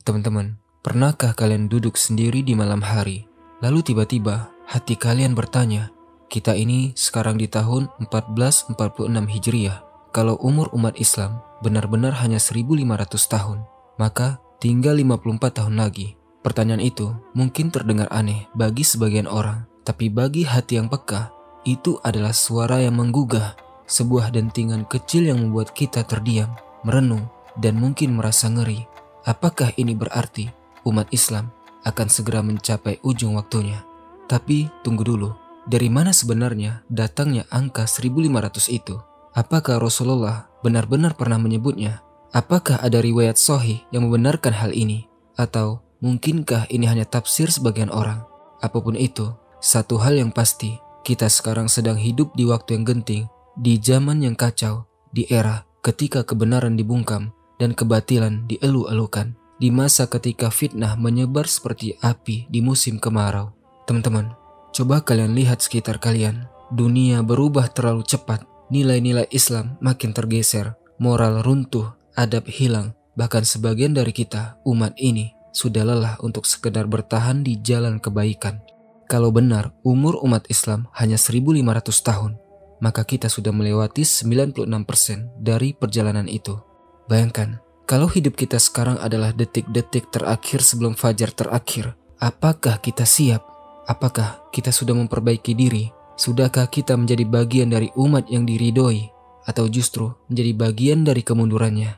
Teman-teman, pernahkah kalian duduk sendiri di malam hari, lalu tiba-tiba hati kalian bertanya, kita ini sekarang di tahun 1446 Hijriah. Kalau umur umat Islam benar-benar hanya 1500 tahun, maka tinggal 54 tahun lagi. Pertanyaan itu mungkin terdengar aneh bagi sebagian orang, tapi bagi hati yang peka, itu adalah suara yang menggugah, sebuah dentingan kecil yang membuat kita terdiam, merenung, dan mungkin merasa ngeri. Apakah ini berarti umat Islam akan segera mencapai ujung waktunya? Tapi tunggu dulu, dari mana sebenarnya datangnya angka 1500 itu? Apakah Rasulullah benar-benar pernah menyebutnya? Apakah ada riwayat sahih yang membenarkan hal ini? Atau mungkinkah ini hanya tafsir sebagian orang? Apapun itu, satu hal yang pasti, kita sekarang sedang hidup di waktu yang genting, di zaman yang kacau, di era ketika kebenaran dibungkam dan kebatilan dielu-elukan, di masa ketika fitnah menyebar seperti api di musim kemarau. Teman-teman, coba kalian lihat sekitar kalian. Dunia berubah terlalu cepat, nilai-nilai Islam makin tergeser, moral runtuh, adab hilang, bahkan sebagian dari kita, umat ini, sudah lelah untuk sekedar bertahan di jalan kebaikan. Kalau benar umur umat Islam hanya 1500 tahun, maka kita sudah melewati 96% dari perjalanan itu. Bayangkan, kalau hidup kita sekarang adalah detik-detik terakhir sebelum fajar terakhir, apakah kita siap? Apakah kita sudah memperbaiki diri? Sudahkah kita menjadi bagian dari umat yang diridhoi? Atau justru menjadi bagian dari kemundurannya?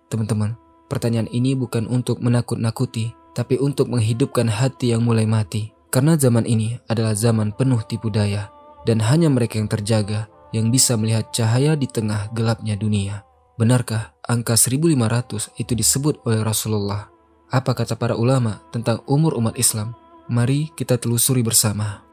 Teman-teman, pertanyaan ini bukan untuk menakut-nakuti, tapi untuk menghidupkan hati yang mulai mati. Karena zaman ini adalah zaman penuh tipu daya, dan hanya mereka yang terjaga yang bisa melihat cahaya di tengah gelapnya dunia. Benarkah angka 1500 itu disebut oleh Rasulullah? Apa kata para ulama tentang umur umat Islam? Mari kita telusuri bersama.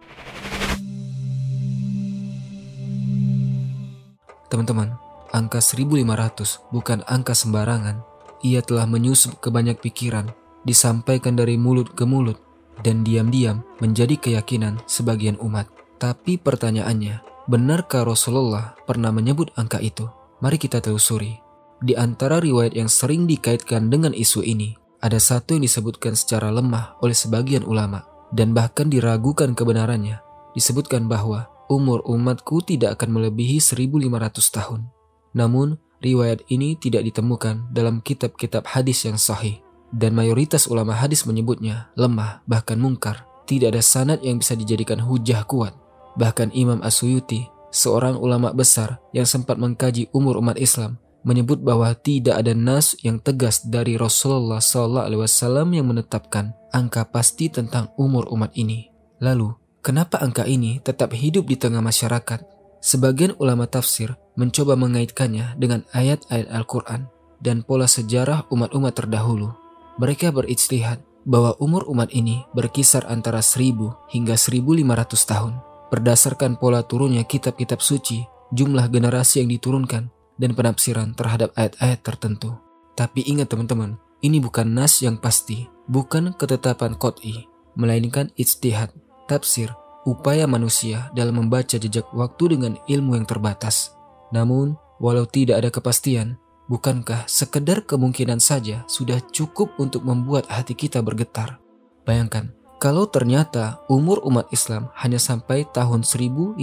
Teman-teman, angka 1500 bukan angka sembarangan. Ia telah menyusup ke banyak pikiran, disampaikan dari mulut ke mulut, dan diam-diam menjadi keyakinan sebagian umat. Tapi pertanyaannya, benarkah Rasulullah pernah menyebut angka itu? Mari kita telusuri. Di antara riwayat yang sering dikaitkan dengan isu ini, ada satu yang disebutkan secara lemah oleh sebagian ulama dan bahkan diragukan kebenarannya. Disebutkan bahwa umur umatku tidak akan melebihi 1500 tahun. Namun, riwayat ini tidak ditemukan dalam kitab-kitab hadis yang sahih, dan mayoritas ulama hadis menyebutnya lemah, bahkan mungkar. Tidak ada sanad yang bisa dijadikan hujah kuat. Bahkan Imam As-Suyuti, seorang ulama besar yang sempat mengkaji umur umat Islam, menyebut bahwa tidak ada nas yang tegas dari Rasulullah SAW yang menetapkan angka pasti tentang umur umat ini. Lalu, kenapa angka ini tetap hidup di tengah masyarakat? Sebagian ulama tafsir mencoba mengaitkannya dengan ayat-ayat Al-Quran dan pola sejarah umat-umat terdahulu. Mereka berijtihad bahwa umur umat ini berkisar antara 1000 hingga 1500 tahun. Berdasarkan pola turunnya kitab-kitab suci, jumlah generasi yang diturunkan, dan penafsiran terhadap ayat-ayat tertentu. Tapi ingat teman-teman, ini bukan nas yang pasti, bukan ketetapan qot'i, melainkan ijtihad, tafsir, upaya manusia dalam membaca jejak waktu dengan ilmu yang terbatas. Namun, walau tidak ada kepastian, bukankah sekedar kemungkinan saja sudah cukup untuk membuat hati kita bergetar? Bayangkan, kalau ternyata umur umat Islam hanya sampai tahun 1500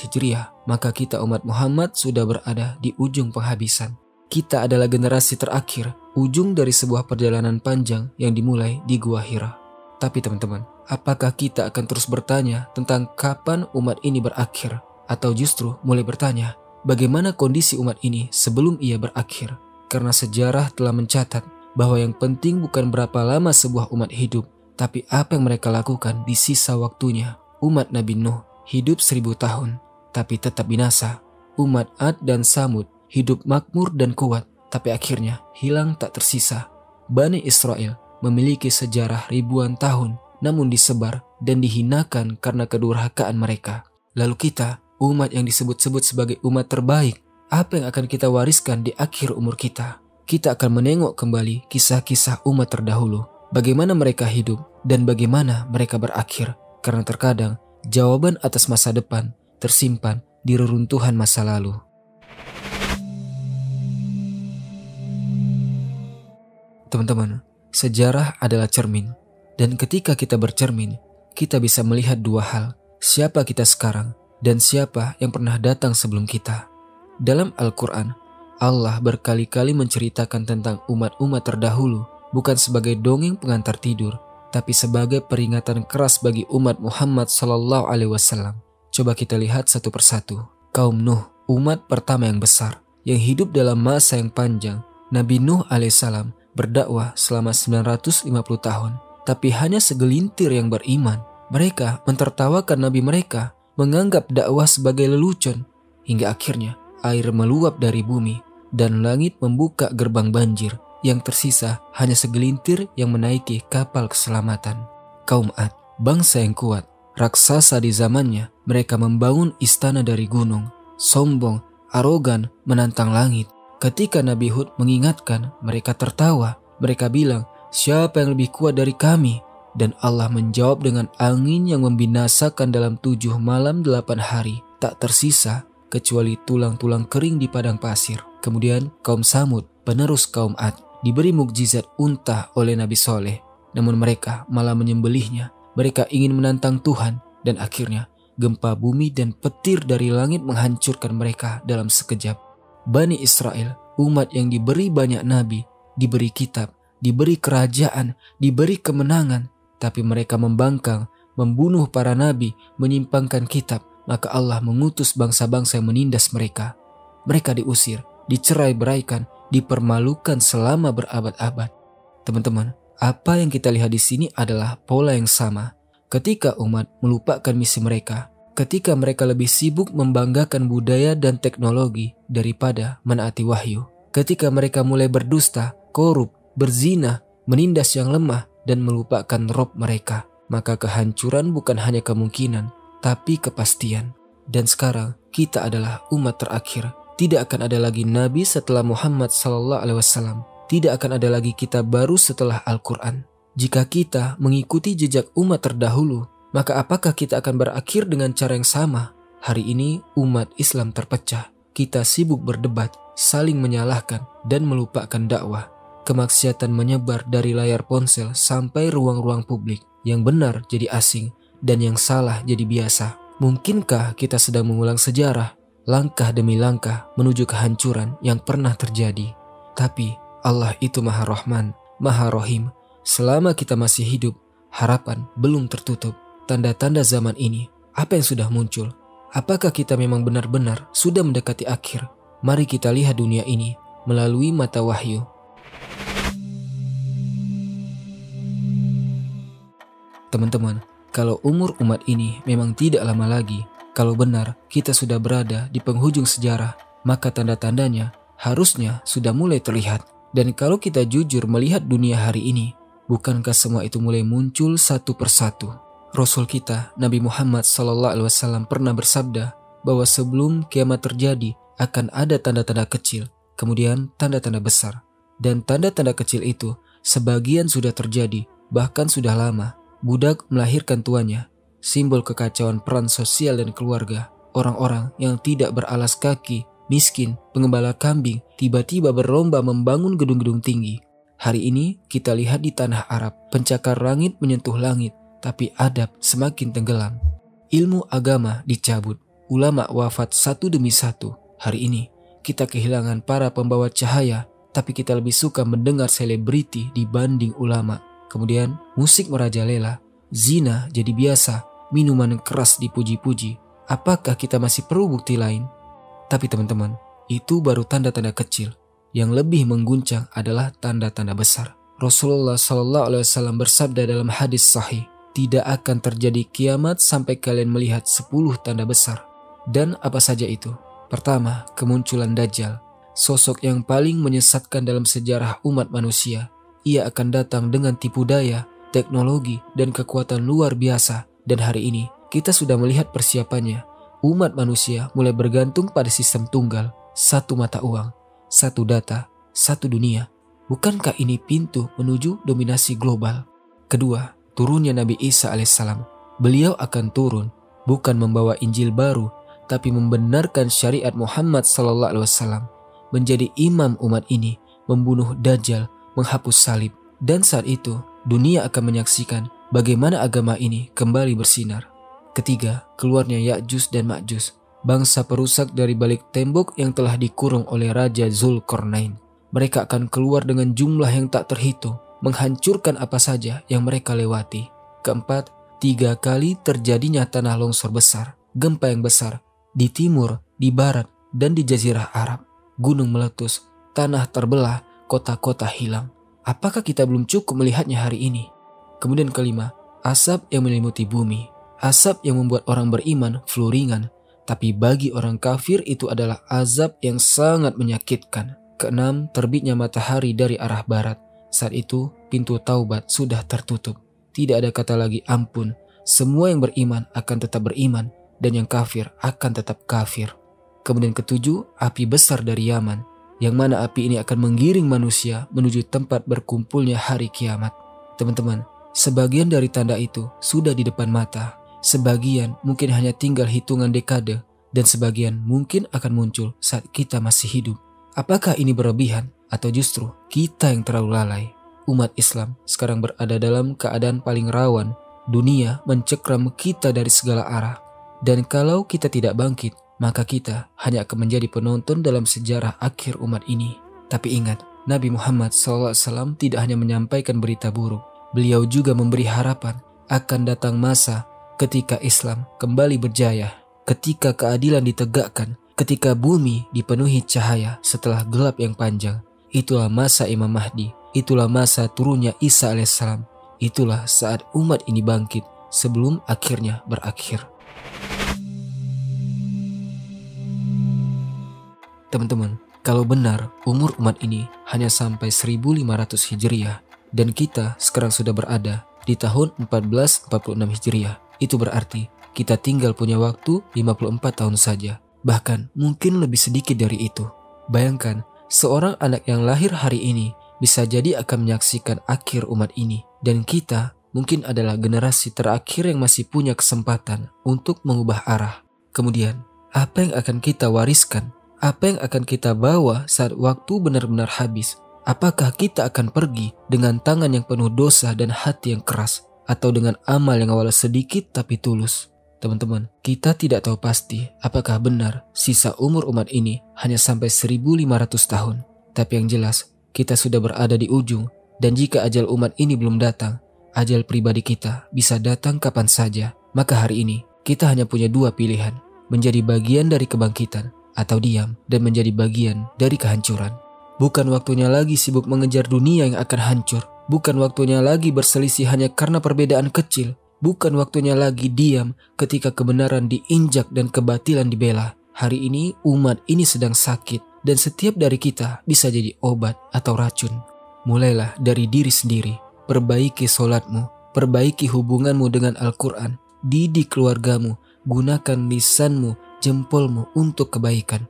Hijriah, maka kita umat Muhammad sudah berada di ujung penghabisan. Kita adalah generasi terakhir, ujung dari sebuah perjalanan panjang yang dimulai di Gua Hira. Tapi teman-teman, apakah kita akan terus bertanya tentang kapan umat ini berakhir? Atau justru mulai bertanya, bagaimana kondisi umat ini sebelum ia berakhir? Karena sejarah telah mencatat bahwa yang penting bukan berapa lama sebuah umat hidup, tapi apa yang mereka lakukan di sisa waktunya. Umat Nabi Nuh hidup 1000 tahun, tapi tetap binasa. Umat Ad dan Samud hidup makmur dan kuat, tapi akhirnya hilang tak tersisa. Bani Israel memiliki sejarah ribuan tahun, namun disebar dan dihinakan karena kedurhakaan mereka. Lalu kita, umat yang disebut-sebut sebagai umat terbaik, apa yang akan kita wariskan di akhir umur kita? Kita akan menengok kembali kisah-kisah umat terdahulu. Bagaimana mereka hidup dan bagaimana mereka berakhir. Karena terkadang jawaban atas masa depan tersimpan di reruntuhan masa lalu. Teman-teman, sejarah adalah cermin. Dan ketika kita bercermin, kita bisa melihat dua hal, siapa kita sekarang dan siapa yang pernah datang sebelum kita. Dalam Al-Quran, Allah berkali-kali menceritakan tentang umat-umat terdahulu bukan sebagai dongeng pengantar tidur, tapi sebagai peringatan keras bagi umat Muhammad SAW. Coba kita lihat satu persatu. Kaum Nuh, umat pertama yang besar, yang hidup dalam masa yang panjang. Nabi Nuh alaihissalam berdakwah selama 950 tahun, tapi hanya segelintir yang beriman. Mereka mentertawakan Nabi mereka, menganggap dakwah sebagai lelucon, hingga akhirnya air meluap dari bumi dan langit membuka gerbang banjir. Yang tersisa hanya segelintir yang menaiki kapal keselamatan. Kaum Ad, bangsa yang kuat, raksasa di zamannya, mereka membangun istana dari gunung, sombong, arogan, menantang langit. Ketika Nabi Hud mengingatkan, mereka tertawa. Mereka bilang, siapa yang lebih kuat dari kami? Dan Allah menjawab dengan angin yang membinasakan dalam 7 malam 8 hari. Tak tersisa kecuali tulang-tulang kering di padang pasir. Kemudian kaum Samud, penerus kaum Ad, diberi mukjizat unta oleh Nabi Soleh. Namun mereka malah menyembelihnya. Mereka ingin menantang Tuhan dan akhirnya gempa bumi dan petir dari langit menghancurkan mereka dalam sekejap. Bani Israel, umat yang diberi banyak nabi, diberi kitab, diberi kerajaan, diberi kemenangan, tapi mereka membangkang, membunuh para nabi, menyimpangkan kitab, maka Allah mengutus bangsa-bangsa yang menindas mereka. Mereka diusir, dicerai-beraikan, dipermalukan selama berabad-abad. Teman-teman, apa yang kita lihat di sini adalah pola yang sama. Ketika umat melupakan misi mereka, ketika mereka lebih sibuk membanggakan budaya dan teknologi daripada menaati wahyu, ketika mereka mulai berdusta, korup, berzina, menindas yang lemah, dan melupakan Rob mereka, maka kehancuran bukan hanya kemungkinan, tapi kepastian. Dan sekarang kita adalah umat terakhir. Tidak akan ada lagi nabi setelah Muhammad SAW. Tidak akan ada lagi kitab baru setelah Al-Quran. Jika kita mengikuti jejak umat terdahulu, maka apakah kita akan berakhir dengan cara yang sama? Hari ini umat Islam terpecah. Kita sibuk berdebat, saling menyalahkan, dan melupakan dakwah. Kemaksiatan menyebar dari layar ponsel sampai ruang-ruang publik. Yang benar jadi asing, dan yang salah jadi biasa. Mungkinkah kita sedang mengulang sejarah, langkah demi langkah menuju kehancuran yang pernah terjadi? Tapi Allah itu Maha Rahman, Maha Rahim. Selama kita masih hidup, harapan belum tertutup. Tanda-tanda zaman ini, apa yang sudah muncul? Apakah kita memang benar-benar sudah mendekati akhir? Mari kita lihat dunia ini melalui mata wahyu. Teman-teman, kalau umur umat ini memang tidak lama lagi, kalau benar kita sudah berada di penghujung sejarah, maka tanda-tandanya harusnya sudah mulai terlihat. Dan kalau kita jujur melihat dunia hari ini, bukankah semua itu mulai muncul satu persatu? Rasul kita, Nabi Muhammad SAW pernah bersabda bahwa sebelum kiamat terjadi akan ada tanda-tanda kecil, kemudian tanda-tanda besar. Dan tanda-tanda kecil itu sebagian sudah terjadi, bahkan sudah lama. Budak melahirkan tuannya, simbol kekacauan peran sosial dan keluarga. Orang-orang yang tidak beralas kaki, miskin, pengembala kambing, tiba-tiba berlomba membangun gedung-gedung tinggi. Hari ini kita lihat di tanah Arab, pencakar langit menyentuh langit, tapi adab semakin tenggelam. Ilmu agama dicabut, ulama wafat satu demi satu. Hari ini kita kehilangan para pembawa cahaya, tapi kita lebih suka mendengar selebriti dibanding ulama. Kemudian musik merajalela, zina jadi biasa, minuman keras dipuji-puji. Apakah kita masih perlu bukti lain? Tapi teman-teman, itu baru tanda-tanda kecil. Yang lebih mengguncang adalah tanda-tanda besar. Rasulullah SAW bersabda dalam hadis sahih, tidak akan terjadi kiamat sampai kalian melihat 10 tanda besar. Dan apa saja itu? Pertama, kemunculan Dajjal, sosok yang paling menyesatkan dalam sejarah umat manusia. Ia akan datang dengan tipu daya, teknologi, dan kekuatan luar biasa. Dan hari ini, kita sudah melihat persiapannya. Umat manusia mulai bergantung pada sistem tunggal, satu mata uang, satu data, satu dunia. Bukankah ini pintu menuju dominasi global? Kedua, turunnya Nabi Isa alaihissalam. Beliau akan turun, bukan membawa Injil baru, tapi membenarkan syariat Muhammad SAW. Menjadi imam umat ini, membunuh Dajjal, menghapus salib, Dan saat itu, dunia akan menyaksikan bagaimana agama ini kembali bersinar. Ketiga, keluarnya Ya'juj dan Ma'juj, bangsa perusak dari balik tembok yang telah dikurung oleh Raja Zulkarnain. Mereka akan keluar dengan jumlah yang tak terhitung, menghancurkan apa saja yang mereka lewati. Keempat, 3 kali terjadinya tanah longsor besar, gempa yang besar, di timur, di barat, dan di Jazirah Arab. Gunung meletus, tanah terbelah, kota-kota hilang. Apakah kita belum cukup melihatnya hari ini? Kemudian kelima, asap yang menyelimuti bumi. Asap yang membuat orang beriman flu ringan, tapi bagi orang kafir itu adalah azab yang sangat menyakitkan. Keenam, terbitnya matahari dari arah barat. Saat itu, pintu taubat sudah tertutup. Tidak ada kata lagi ampun. Semua yang beriman akan tetap beriman, dan yang kafir akan tetap kafir. Kemudian ketujuh, api besar dari Yaman, yang mana api ini akan menggiring manusia menuju tempat berkumpulnya hari kiamat. Teman-teman, sebagian dari tanda itu sudah di depan mata. Sebagian mungkin hanya tinggal hitungan dekade, dan sebagian mungkin akan muncul saat kita masih hidup. Apakah ini berlebihan atau justru kita yang terlalu lalai? Umat Islam sekarang berada dalam keadaan paling rawan. Dunia mencekram kita dari segala arah. Dan kalau kita tidak bangkit, maka kita hanya akan menjadi penonton dalam sejarah akhir umat ini. Tapi ingat, Nabi Muhammad SAW tidak hanya menyampaikan berita buruk. Beliau juga memberi harapan akan datang masa ketika Islam kembali berjaya, ketika keadilan ditegakkan, ketika bumi dipenuhi cahaya setelah gelap yang panjang. Itulah masa Imam Mahdi, itulah masa turunnya Isa alaihissalam. Itulah saat umat ini bangkit sebelum akhirnya berakhir. Teman-teman, kalau benar umur umat ini hanya sampai 1500 Hijriah dan kita sekarang sudah berada di tahun 1446 Hijriah, itu berarti kita tinggal punya waktu 54 tahun saja. Bahkan mungkin lebih sedikit dari itu. Bayangkan, seorang anak yang lahir hari ini bisa jadi akan menyaksikan akhir umat ini. Dan kita mungkin adalah generasi terakhir yang masih punya kesempatan untuk mengubah arah. Kemudian, apa yang akan kita wariskan? Apa yang akan kita bawa saat waktu benar-benar habis? Apakah kita akan pergi dengan tangan yang penuh dosa dan hati yang keras? Atau dengan amal yang awalnya sedikit tapi tulus? Teman-teman, kita tidak tahu pasti apakah benar sisa umur umat ini hanya sampai 1500 tahun. Tapi yang jelas, kita sudah berada di ujung. Dan jika ajal umat ini belum datang, ajal pribadi kita bisa datang kapan saja. Maka hari ini, kita hanya punya 2 pilihan. Menjadi bagian dari kebangkitan, atau diam dan menjadi bagian dari kehancuran. Bukan waktunya lagi sibuk mengejar dunia yang akan hancur. Bukan waktunya lagi berselisih hanya karena perbedaan kecil. Bukan waktunya lagi diam ketika kebenaran diinjak dan kebatilan dibela. Hari ini umat ini sedang sakit dan setiap dari kita bisa jadi obat atau racun. Mulailah dari diri sendiri. Perbaiki solatmu, perbaiki hubunganmu dengan Al-Quran, didik keluargamu, gunakan lisanmu, jempolmu untuk kebaikan.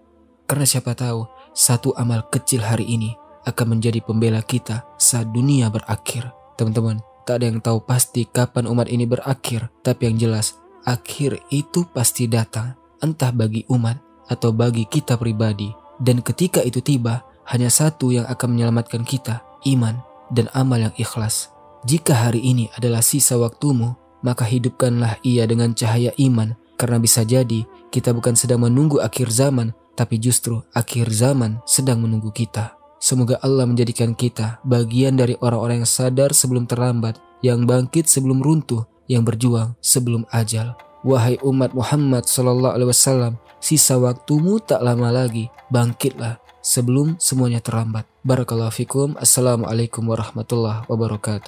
Karena siapa tahu satu amal kecil hari ini akan menjadi pembela kita saat dunia berakhir. Teman-teman, tak ada yang tahu pasti kapan umat ini berakhir, tapi yang jelas akhir itu pasti datang, entah bagi umat atau bagi kita pribadi. Dan ketika itu tiba, hanya satu yang akan menyelamatkan kita, iman dan amal yang ikhlas. Jika hari ini adalah sisa waktumu, maka hidupkanlah ia dengan cahaya iman, karena bisa jadi kita bukan sedang menunggu akhir zaman, tapi justru akhir zaman sedang menunggu kita. Semoga Allah menjadikan kita bagian dari orang-orang yang sadar sebelum terlambat, yang bangkit sebelum runtuh, yang berjuang sebelum ajal. Wahai umat Muhammad SAW, sisa waktumu tak lama lagi, bangkitlah sebelum semuanya terlambat. Barakallahu fikum. Assalamualaikum warahmatullahi wabarakatuh.